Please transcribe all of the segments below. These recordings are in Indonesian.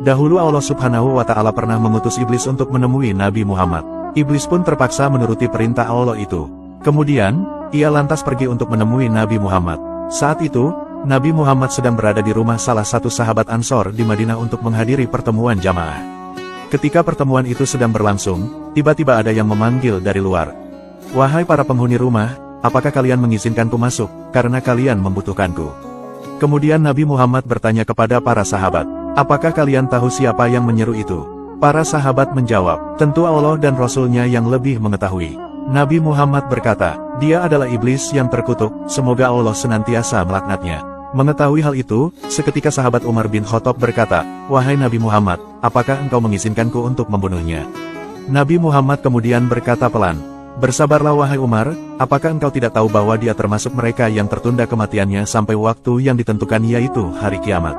Dahulu Allah Subhanahu wa Ta'ala pernah mengutus iblis untuk menemui Nabi Muhammad. Iblis pun terpaksa menuruti perintah Allah itu. Kemudian, ia lantas pergi untuk menemui Nabi Muhammad. Saat itu, Nabi Muhammad sedang berada di rumah salah satu sahabat Ansor di Madinah untuk menghadiri pertemuan jamaah. Ketika pertemuan itu sedang berlangsung, tiba-tiba ada yang memanggil dari luar. "Wahai para penghuni rumah, apakah kalian mengizinkanku masuk, karena kalian membutuhkanku?" Kemudian Nabi Muhammad bertanya kepada para sahabat, "Apakah kalian tahu siapa yang menyeru itu?" Para sahabat menjawab, "Tentu Allah dan Rasul-Nya yang lebih mengetahui." Nabi Muhammad berkata, "Dia adalah iblis yang terkutuk, semoga Allah senantiasa melaknatnya." Mengetahui hal itu, seketika sahabat Umar bin Khattab berkata, "Wahai Nabi Muhammad, apakah engkau mengizinkanku untuk membunuhnya?" Nabi Muhammad kemudian berkata pelan, "Bersabarlah wahai Umar, apakah engkau tidak tahu bahwa dia termasuk mereka yang tertunda kematiannya sampai waktu yang ditentukan yaitu hari kiamat.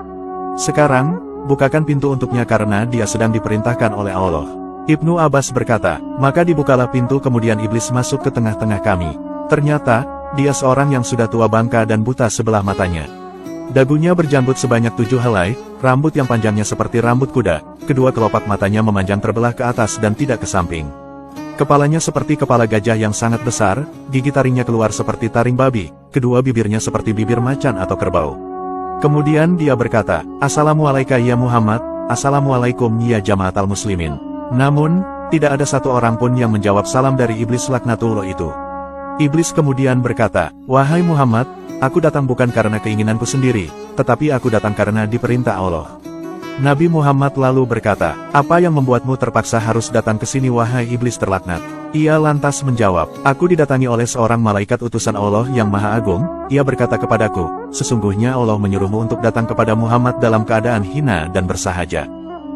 Sekarang, bukakan pintu untuknya karena dia sedang diperintahkan oleh Allah." Ibnu Abbas berkata, "Maka dibukalah pintu kemudian iblis masuk ke tengah-tengah kami. Ternyata, dia seorang yang sudah tua bangka dan buta sebelah matanya. Dagunya berjanggut sebanyak 7 helai, rambut yang panjangnya seperti rambut kuda, kedua kelopak matanya memanjang terbelah ke atas dan tidak ke samping. Kepalanya seperti kepala gajah yang sangat besar, gigi taringnya keluar seperti taring babi, kedua bibirnya seperti bibir macan atau kerbau. Kemudian dia berkata, 'Assalamualaikum ya Muhammad, Assalamualaikum ya jamaatal muslimin.' Namun, tidak ada satu orang pun yang menjawab salam dari iblis laknatullah itu. Iblis kemudian berkata, 'Wahai Muhammad, aku datang bukan karena keinginanku sendiri, tetapi aku datang karena diperintah Allah.' Nabi Muhammad lalu berkata, 'Apa yang membuatmu terpaksa harus datang ke sini wahai iblis terlaknat?' Ia lantas menjawab, 'Aku didatangi oleh seorang malaikat utusan Allah yang Maha Agung. Ia berkata kepadaku, sesungguhnya Allah menyuruhmu untuk datang kepada Muhammad dalam keadaan hina dan bersahaja.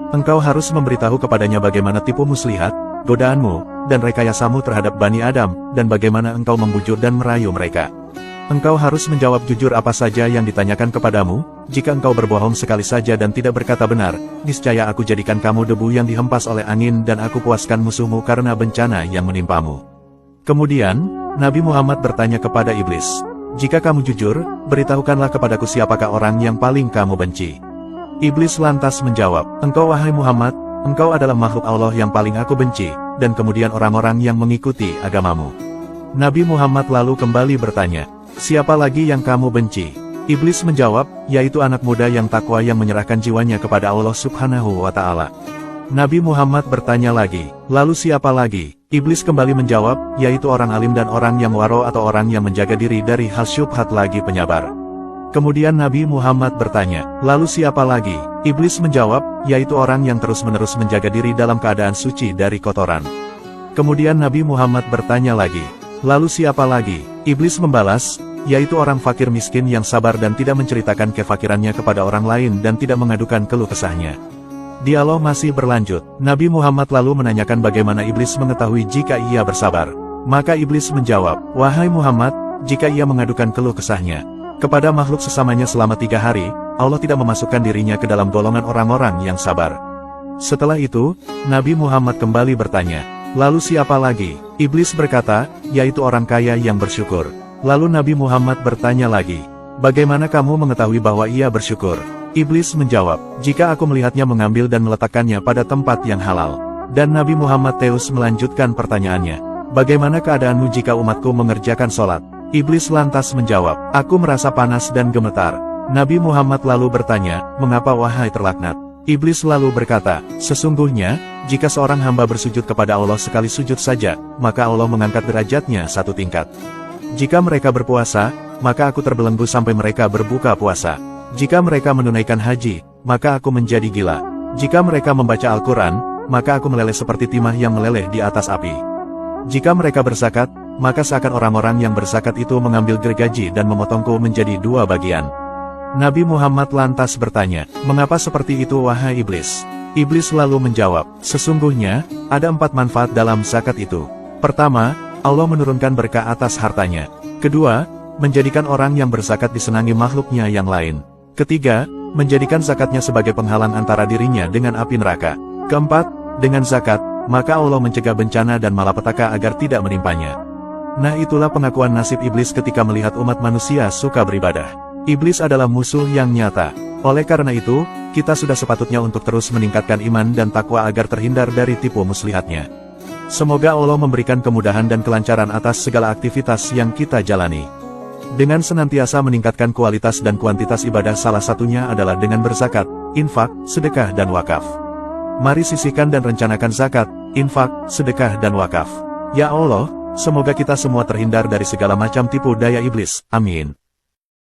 Engkau harus memberitahu kepadanya bagaimana tipu muslihat, godaanmu, dan rekayasamu terhadap Bani Adam, dan bagaimana engkau membujur dan merayu mereka. Engkau harus menjawab jujur apa saja yang ditanyakan kepadamu. Jika engkau berbohong sekali saja dan tidak berkata benar, niscaya aku jadikan kamu debu yang dihempas oleh angin dan aku puaskan musuhmu karena bencana yang menimpamu.' Kemudian, Nabi Muhammad bertanya kepada iblis, 'Jika kamu jujur, beritahukanlah kepadaku siapakah orang yang paling kamu benci.' Iblis lantas menjawab, 'Engkau wahai Muhammad, engkau adalah makhluk Allah yang paling aku benci, dan kemudian orang-orang yang mengikuti agamamu.' Nabi Muhammad lalu kembali bertanya, 'Siapa lagi yang kamu benci?' Iblis menjawab, 'Yaitu anak muda yang takwa yang menyerahkan jiwanya kepada Allah Subhanahu wa Ta'ala.' Nabi Muhammad bertanya lagi, 'Lalu siapa lagi?' Iblis kembali menjawab, 'Yaitu orang alim dan orang yang waro atau orang yang menjaga diri dari hal syubhat lagi penyabar.' Kemudian Nabi Muhammad bertanya, 'Lalu siapa lagi?' Iblis menjawab, 'Yaitu orang yang terus-menerus menjaga diri dalam keadaan suci dari kotoran.' Kemudian Nabi Muhammad bertanya lagi, 'Lalu siapa lagi?' Iblis membalas, 'Yaitu orang fakir miskin yang sabar dan tidak menceritakan kefakirannya kepada orang lain dan tidak mengadukan keluh kesahnya.' Dialog masih berlanjut. Nabi Muhammad lalu menanyakan bagaimana iblis mengetahui jika ia bersabar. Maka iblis menjawab, 'Wahai Muhammad, jika ia mengadukan keluh kesahnya kepada makhluk sesamanya selama 3 hari, Allah tidak memasukkan dirinya ke dalam golongan orang-orang yang sabar.' Setelah itu, Nabi Muhammad kembali bertanya, 'Lalu siapa lagi?' Iblis berkata, 'Yaitu orang kaya yang bersyukur.' Lalu Nabi Muhammad bertanya lagi, 'Bagaimana kamu mengetahui bahwa ia bersyukur?' Iblis menjawab, 'Jika aku melihatnya mengambil dan meletakkannya pada tempat yang halal.' Dan Nabi Muhammad terus melanjutkan pertanyaannya, 'Bagaimana keadaanmu jika umatku mengerjakan sholat?' Iblis lantas menjawab, 'Aku merasa panas dan gemetar.' Nabi Muhammad lalu bertanya, 'Mengapa wahai terlaknat?' Iblis lalu berkata, 'Sesungguhnya, jika seorang hamba bersujud kepada Allah sekali sujud saja, maka Allah mengangkat derajatnya 1 tingkat. Jika mereka berpuasa, maka aku terbelenggu sampai mereka berbuka puasa. Jika mereka menunaikan haji, maka aku menjadi gila. Jika mereka membaca Al-Quran, maka aku meleleh seperti timah yang meleleh di atas api. Jika mereka berzakat, maka seakan orang-orang yang berzakat itu mengambil gergaji dan memotongku menjadi 2 bagian.' Nabi Muhammad lantas bertanya, 'Mengapa seperti itu wahai iblis?' Iblis lalu menjawab, 'Sesungguhnya, ada 4 manfaat dalam zakat itu. Pertama, Allah menurunkan berkah atas hartanya. Kedua, menjadikan orang yang berzakat disenangi makhluknya yang lain. Ketiga, menjadikan zakatnya sebagai penghalang antara dirinya dengan api neraka. Keempat, dengan zakat, maka Allah mencegah bencana dan malapetaka agar tidak menimpanya.' Nah, itulah pengakuan nasib iblis ketika melihat umat manusia suka beribadah. Iblis adalah musuh yang nyata. Oleh karena itu, kita sudah sepatutnya untuk terus meningkatkan iman dan takwa agar terhindar dari tipu muslihatnya. Semoga Allah memberikan kemudahan dan kelancaran atas segala aktivitas yang kita jalani. Dengan senantiasa meningkatkan kualitas dan kuantitas ibadah, salah satunya adalah dengan berzakat, infak, sedekah dan wakaf. Mari sisihkan dan rencanakan zakat, infak, sedekah dan wakaf. Ya Allah, semoga kita semua terhindar dari segala macam tipu daya iblis. Amin.